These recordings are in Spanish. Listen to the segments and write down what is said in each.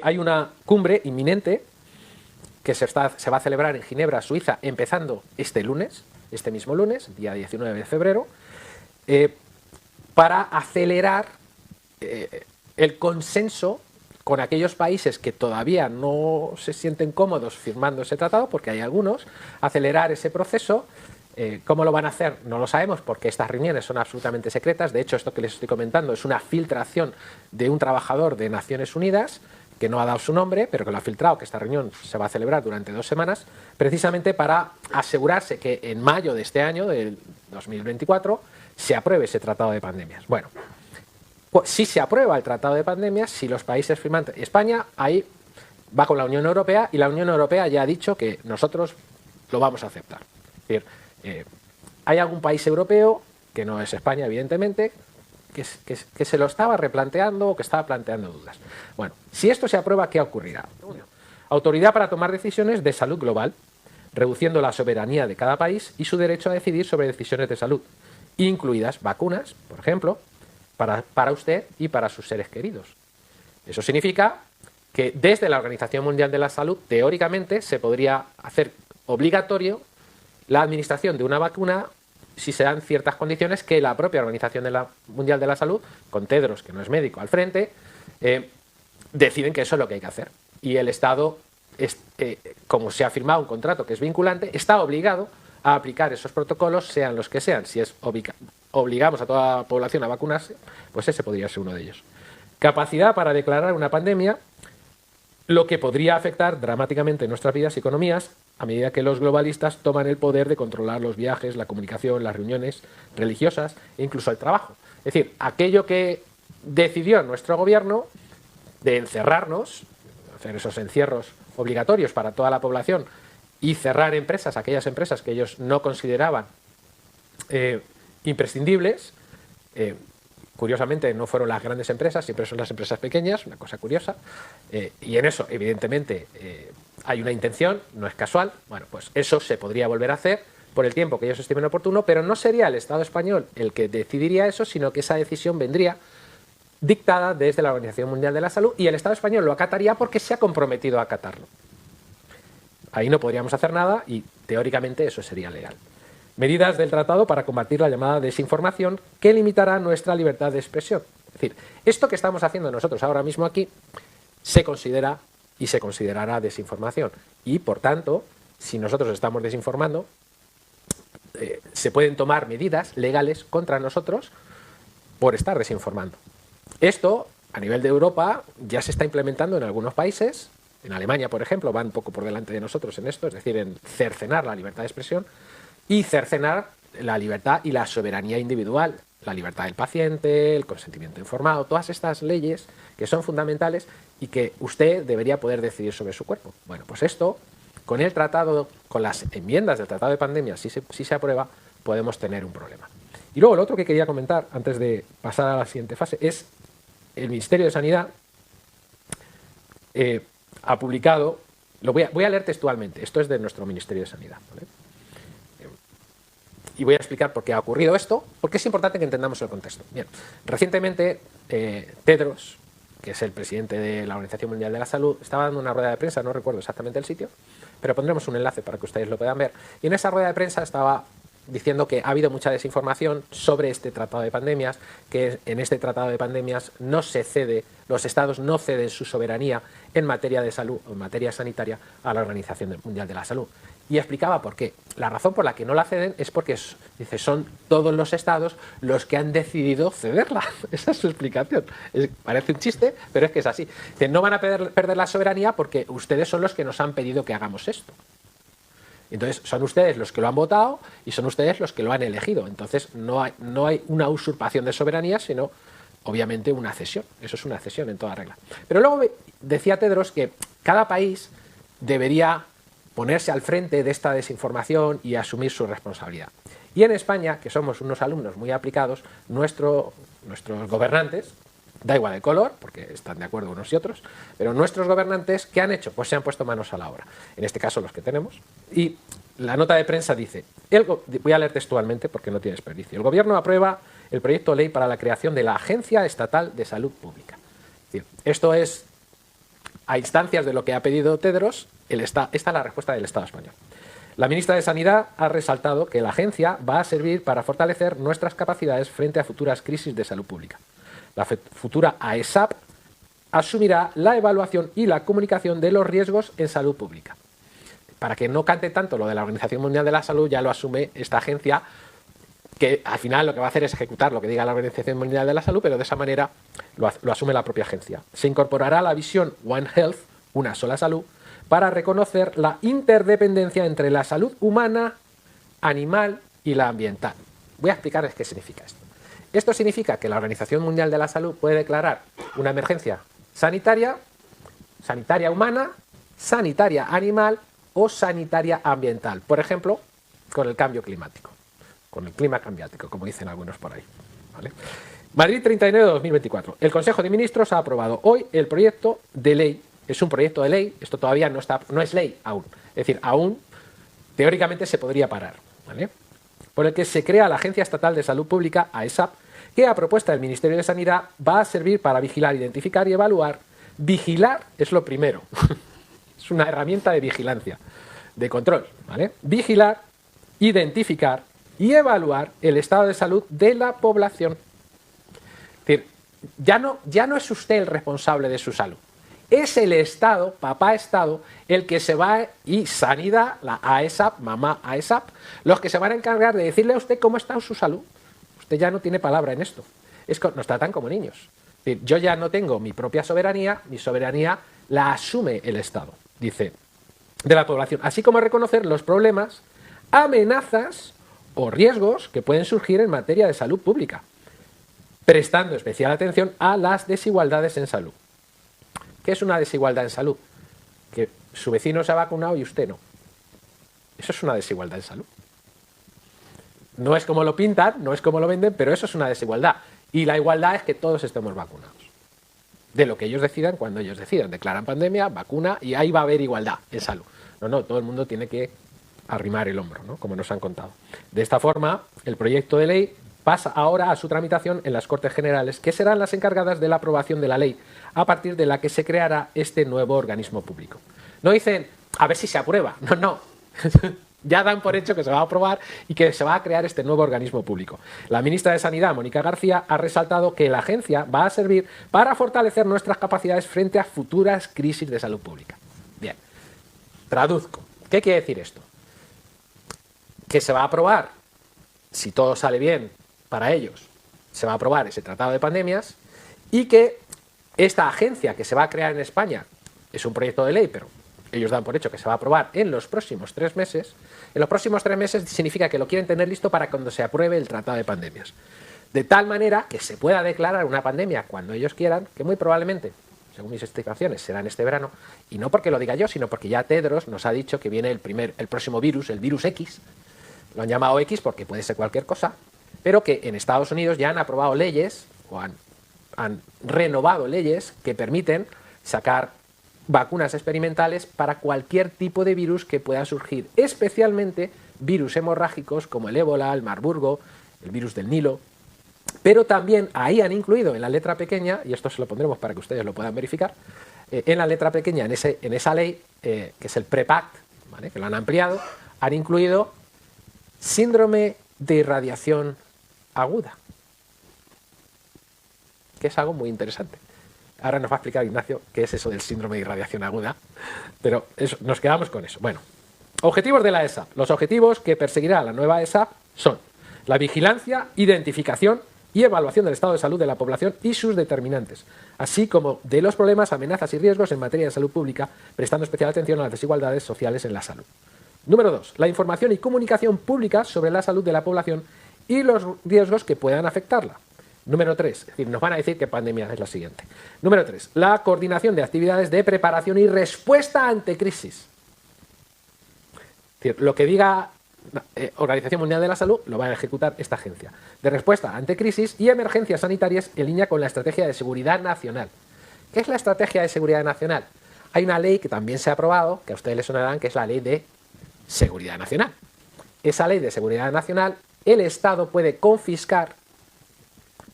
Hay una cumbre inminente que se va a celebrar en Ginebra, Suiza, empezando este mismo lunes, día 19 de febrero, para acelerar el consenso con aquellos países que todavía no se sienten cómodos firmando ese tratado, porque hay algunos, acelerar ese proceso. ¿Cómo lo van a hacer? No lo sabemos, porque estas reuniones son absolutamente secretas. De hecho, esto que les estoy comentando es una filtración de un trabajador de Naciones Unidas, que no ha dado su nombre, pero que lo ha filtrado, que esta reunión se va a celebrar durante 2 semanas, precisamente para asegurarse que en mayo de este año, del 2024, se apruebe ese tratado de pandemias. Bueno, pues si se aprueba el tratado de pandemias, si los países firmantes... España ahí va con la Unión Europea, y la Unión Europea ya ha dicho que nosotros lo vamos a aceptar. Es decir, hay algún país europeo, que no es España, evidentemente, que se lo estaba replanteando o que estaba planteando dudas. Bueno, si esto se aprueba, ¿qué ocurrirá? Autoridad para tomar decisiones de salud global, reduciendo la soberanía de cada país y su derecho a decidir sobre decisiones de salud, incluidas vacunas, por ejemplo, para usted y para sus seres queridos. Eso significa que desde la Organización Mundial de la Salud, teóricamente, se podría hacer obligatorio la administración de una vacuna si se dan ciertas condiciones que la propia Organización Mundial de la Salud, con Tedros, que no es médico, al frente, deciden que eso es lo que hay que hacer. Y el Estado, como se ha firmado un contrato que es vinculante, está obligado a aplicar esos protocolos, sean los que sean. Si obligamos a toda la población a vacunarse, pues ese podría ser uno de ellos. Capacidad para declarar una pandemia, lo que podría afectar dramáticamente nuestras vidas y economías a medida que los globalistas toman el poder de controlar los viajes, la comunicación, las reuniones religiosas e incluso el trabajo. Es decir, aquello que decidió nuestro gobierno de encerrarnos, hacer esos encierros obligatorios para toda la población y cerrar empresas, aquellas empresas que ellos no consideraban imprescindibles. Curiosamente no fueron las grandes empresas, siempre son las empresas pequeñas, una cosa curiosa, y en eso evidentemente hay una intención, no es casual. Bueno, pues eso se podría volver a hacer por el tiempo que ellos estimen oportuno, pero no sería el Estado español el que decidiría eso, sino que esa decisión vendría dictada desde la Organización Mundial de la Salud, y el Estado español lo acataría porque se ha comprometido a acatarlo. Ahí no podríamos hacer nada y teóricamente eso sería legal. Medidas del tratado para combatir la llamada desinformación, que limitará nuestra libertad de expresión. Es decir, esto que estamos haciendo nosotros ahora mismo aquí se considera y se considerará desinformación. Y, por tanto, si nosotros estamos desinformando, se pueden tomar medidas legales contra nosotros por estar desinformando. Esto, a nivel de Europa, ya se está implementando en algunos países. En Alemania, por ejemplo, van un poco por delante de nosotros en esto, es decir, en cercenar la libertad de expresión y cercenar la libertad y la soberanía individual, la libertad del paciente, el consentimiento informado, todas estas leyes que son fundamentales y que usted debería poder decidir sobre su cuerpo. Bueno, pues esto, con el tratado, con las enmiendas del tratado de pandemia, si se aprueba, podemos tener un problema. Y luego, lo otro que quería comentar, antes de pasar a la siguiente fase, es el Ministerio de Sanidad ha publicado, voy a leer textualmente, esto es de nuestro Ministerio de Sanidad, ¿vale? Y voy a explicar por qué ha ocurrido esto, porque es importante que entendamos el contexto. Bien, recientemente Tedros, que es el presidente de la Organización Mundial de la Salud, estaba dando una rueda de prensa, no recuerdo exactamente el sitio, pero pondremos un enlace para que ustedes lo puedan ver. Y en esa rueda de prensa estaba diciendo que ha habido mucha desinformación sobre este tratado de pandemias, que en este tratado de pandemias no se cede, los estados no ceden su soberanía en materia de salud o en materia sanitaria a la Organización Mundial de la Salud. Y explicaba por qué. La razón por la que no la ceden es porque, dice, son todos los estados los que han decidido cederla. Esa es su explicación. Parece un chiste, pero es que es así. Dice, no van a perder la soberanía porque ustedes son los que nos han pedido que hagamos esto. Entonces, son ustedes los que lo han votado y son ustedes los que lo han elegido. Entonces, no hay una usurpación de soberanía, sino, obviamente, una cesión. Eso es una cesión en toda regla. Pero luego decía Tedros que cada país debería ponerse al frente de esta desinformación y asumir su responsabilidad. Y en España, que somos unos alumnos muy aplicados, nuestros gobernantes, da igual el color, porque están de acuerdo unos y otros, pero nuestros gobernantes, ¿qué han hecho? Pues se han puesto manos a la obra. En este caso los que tenemos. Y la nota de prensa dice, voy a leer textualmente porque no tiene desperdicio, el Gobierno aprueba el proyecto de ley para la creación de la Agencia Estatal de Salud Pública. Es decir, esto es a instancias de lo que ha pedido Tedros, esta es la respuesta del Estado español. La ministra de Sanidad ha resaltado que la agencia va a servir para fortalecer nuestras capacidades frente a futuras crisis de salud pública. La futura AESAP asumirá la evaluación y la comunicación de los riesgos en salud pública. Para que no cante tanto lo de la Organización Mundial de la Salud, ya lo asume esta agencia, que al final lo que va a hacer es ejecutar lo que diga la Organización Mundial de la Salud, pero de esa manera lo asume la propia agencia. Se incorporará la visión One Health, una sola salud, para reconocer la interdependencia entre la salud humana, animal y la ambiental. Voy a explicarles qué significa esto. Esto significa que la Organización Mundial de la Salud puede declarar una emergencia sanitaria, sanitaria humana, sanitaria animal o sanitaria ambiental. Por ejemplo, con el cambio climático, con el clima cambiático, como dicen algunos por ahí. ¿Vale? Madrid, 30 de enero de 2024. El Consejo de Ministros ha aprobado hoy el proyecto de ley. Es un proyecto de ley, esto todavía no es ley aún. Es decir, aún teóricamente se podría parar, ¿vale? Por el que se crea la Agencia Estatal de Salud Pública, AESAP, que a propuesta del Ministerio de Sanidad va a servir para vigilar, identificar y evaluar. Vigilar es lo primero. Es una herramienta de vigilancia, de control, ¿vale? Vigilar, identificar y evaluar el estado de salud de la población. Es decir, ya no es usted el responsable de su salud. Es el Estado, papá Estado, el que se va, y Sanidad, la AESAP, mamá AESAP, los que se van a encargar de decirle a usted cómo está su salud. Usted ya no tiene palabra en esto. Nos tratan como niños. Es decir, yo ya no tengo mi propia soberanía, mi soberanía la asume el Estado, dice, de la población, así como reconocer los problemas, amenazas o riesgos que pueden surgir en materia de salud pública, prestando especial atención a las desigualdades en salud. ¿Qué es una desigualdad en salud? Que su vecino se ha vacunado y usted no. Eso es una desigualdad en salud. No es como lo pintan, no es como lo venden, pero eso es una desigualdad. Y la igualdad es que todos estemos vacunados. De lo que ellos decidan, cuando ellos decidan. Declaran pandemia, vacuna, y ahí va a haber igualdad en salud. No, todo el mundo tiene que arrimar el hombro, ¿no? Como nos han contado. De esta forma, el proyecto de ley pasa ahora a su tramitación en las Cortes Generales, que serán las encargadas de la aprobación de la ley, a partir de la que se creará este nuevo organismo público. No dicen, a ver si se aprueba. No. Ya dan por hecho que se va a aprobar y que se va a crear este nuevo organismo público. La ministra de Sanidad, Mónica García, ha resaltado que la agencia va a servir para fortalecer nuestras capacidades frente a futuras crisis de salud pública. Bien, traduzco. ¿Qué quiere decir esto? Que se va a aprobar, si todo sale bien para ellos, se va a aprobar ese tratado de pandemias, y que esta agencia que se va a crear en España es un proyecto de ley, pero ellos dan por hecho que se va a aprobar en los próximos 3 meses. En los próximos 3 meses significa que lo quieren tener listo para cuando se apruebe el tratado de pandemias. De tal manera que se pueda declarar una pandemia cuando ellos quieran, que muy probablemente, según mis estimaciones, será en este verano, y no porque lo diga yo, sino porque ya Tedros nos ha dicho que viene el próximo virus, el virus X. Lo han llamado X porque puede ser cualquier cosa, pero que en Estados Unidos ya han aprobado leyes, o han renovado leyes que permiten sacar vacunas experimentales para cualquier tipo de virus que pueda surgir, especialmente virus hemorrágicos como el ébola, el Marburgo, el virus del Nilo. Pero también ahí han incluido en la letra pequeña, y esto se lo pondremos para que ustedes lo puedan verificar, en la letra pequeña, en esa ley, que es el PrEP-Act, ¿vale?, que lo han ampliado, han incluido síndrome de irradiación aguda, que es algo muy interesante. Ahora nos va a explicar Ignacio qué es eso del síndrome de irradiación aguda, pero nos quedamos con eso. Bueno, objetivos de la ESAP. Los objetivos que perseguirá la nueva ESAP son la vigilancia, identificación y evaluación del estado de salud de la población y sus determinantes, así como de los problemas, amenazas y riesgos en materia de salud pública, prestando especial atención a las desigualdades sociales en la salud. Número 2. La información y comunicación pública sobre la salud de la población y los riesgos que puedan afectarla. Número 3, es decir, nos van a decir que pandemia es la siguiente. Número 3, la coordinación de actividades de preparación y respuesta ante crisis. Es decir, lo que diga Organización Mundial de la Salud lo va a ejecutar esta agencia. De respuesta ante crisis y emergencias sanitarias en línea con la Estrategia de Seguridad Nacional. ¿Qué es la Estrategia de Seguridad Nacional? Hay una ley que también se ha aprobado, que a ustedes les sonarán, que es la Ley de Seguridad Nacional. Esa Ley de Seguridad Nacional, el Estado puede confiscar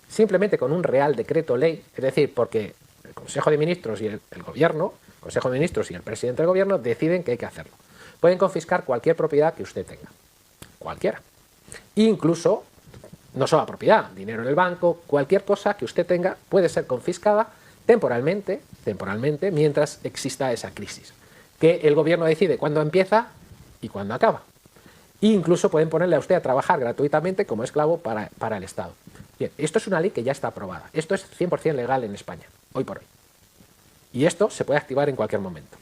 simplemente con un Real Decreto Ley, es decir, porque el Consejo de Ministros y el Gobierno, Consejo de Ministros y el presidente del gobierno deciden que hay que hacerlo. Pueden confiscar cualquier propiedad que usted tenga, cualquiera. Incluso, no solo la propiedad, dinero en el banco, cualquier cosa que usted tenga puede ser confiscada temporalmente, mientras exista esa crisis. Que el gobierno decide cuándo empieza y cuándo acaba. E incluso pueden ponerle a usted a trabajar gratuitamente como esclavo para el Estado. Bien, esto es una ley que ya está aprobada. Esto es 100% legal en España, hoy por hoy. Y esto se puede activar en cualquier momento.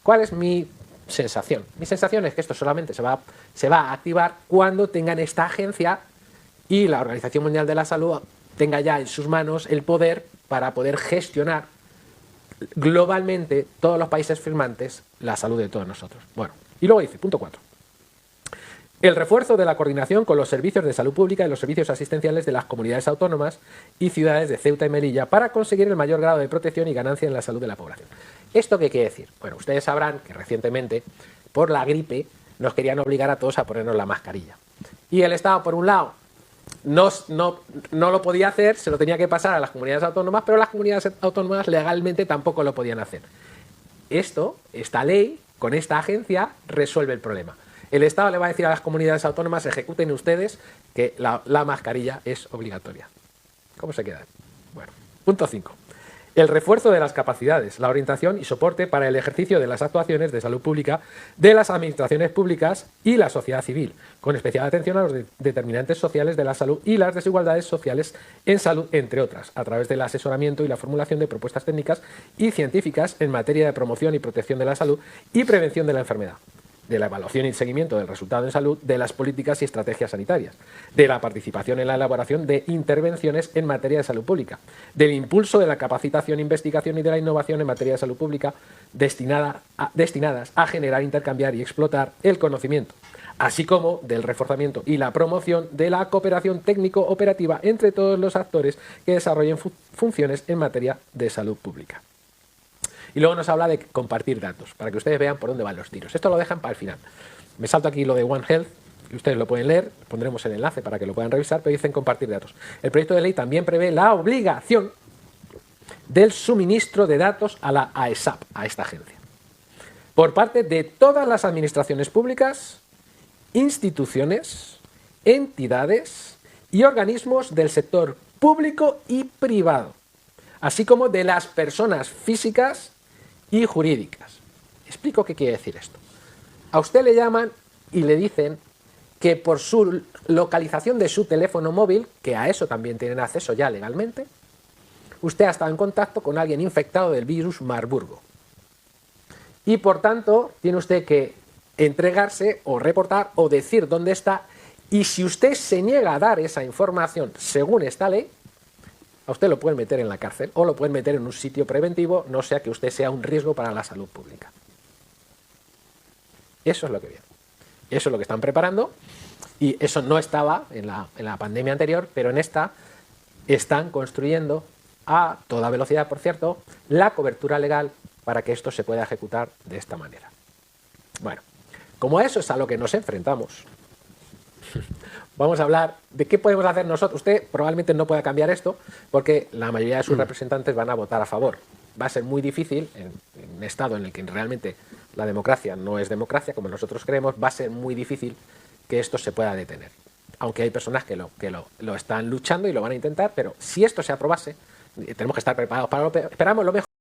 ¿Cuál es mi sensación? Mi sensación es que esto solamente se va a activar cuando tengan esta agencia y la Organización Mundial de la Salud tenga ya en sus manos el poder para poder gestionar globalmente todos los países firmantes la salud de todos nosotros. Bueno, y luego dice, punto 4. El refuerzo de la coordinación con los servicios de salud pública y los servicios asistenciales de las comunidades autónomas y ciudades de Ceuta y Melilla para conseguir el mayor grado de protección y ganancia en la salud de la población. ¿Esto qué quiere decir? Bueno, ustedes sabrán que recientemente, por la gripe, nos querían obligar a todos a ponernos la mascarilla. Y el Estado, por un lado, no lo podía hacer, se lo tenía que pasar a las comunidades autónomas, pero las comunidades autónomas legalmente tampoco lo podían hacer. Esta ley, con esta agencia, resuelve el problema. El Estado le va a decir a las comunidades autónomas, ejecuten ustedes que la mascarilla es obligatoria. ¿Cómo se queda? Bueno, punto 5. El refuerzo de las capacidades, la orientación y soporte para el ejercicio de las actuaciones de salud pública de las administraciones públicas y la sociedad civil, con especial atención a los determinantes sociales de la salud y las desigualdades sociales en salud, entre otras, a través del asesoramiento y la formulación de propuestas técnicas y científicas en materia de promoción y protección de la salud y prevención de la enfermedad, de la evaluación y seguimiento del resultado en salud, de las políticas y estrategias sanitarias, de la participación en la elaboración de intervenciones en materia de salud pública, del impulso de la capacitación, investigación y de la innovación en materia de salud pública destinadas a generar, intercambiar y explotar el conocimiento, así como del reforzamiento y la promoción de la cooperación técnico-operativa entre todos los actores que desarrollen funciones en materia de salud pública. Y luego nos habla de compartir datos, para que ustedes vean por dónde van los tiros. Esto lo dejan para el final. Me salto aquí lo de One Health, que ustedes lo pueden leer, pondremos el enlace para que lo puedan revisar, pero dicen compartir datos. El proyecto de ley también prevé la obligación del suministro de datos a la AESAP, a esta agencia, por parte de todas las administraciones públicas, instituciones, entidades y organismos del sector público y privado, así como de las personas físicas y jurídicas. Explico qué quiere decir esto. A usted le llaman y le dicen que por su localización de su teléfono móvil, que a eso también tienen acceso ya legalmente, usted ha estado en contacto con alguien infectado del virus Marburgo. Y por tanto, tiene usted que entregarse o reportar o decir dónde está, y si usted se niega a dar esa información según esta ley, a usted lo pueden meter en la cárcel o lo pueden meter en un sitio preventivo, no sea que usted sea un riesgo para la salud pública. Eso es lo que viene. Eso es lo que están preparando y eso no estaba en la pandemia anterior, pero en esta están construyendo a toda velocidad, por cierto, la cobertura legal para que esto se pueda ejecutar de esta manera. Bueno, como a eso es a lo que nos enfrentamos, vamos a hablar de qué podemos hacer nosotros. Usted probablemente no pueda cambiar esto porque la mayoría de sus representantes van a votar a favor. Va a ser muy difícil, en un estado en el que realmente la democracia no es democracia, como nosotros creemos, va a ser muy difícil que esto se pueda detener. Aunque hay personas que lo están luchando y lo van a intentar, pero si esto se aprobase, tenemos que estar preparados para lo peor. Esperamos lo mejor.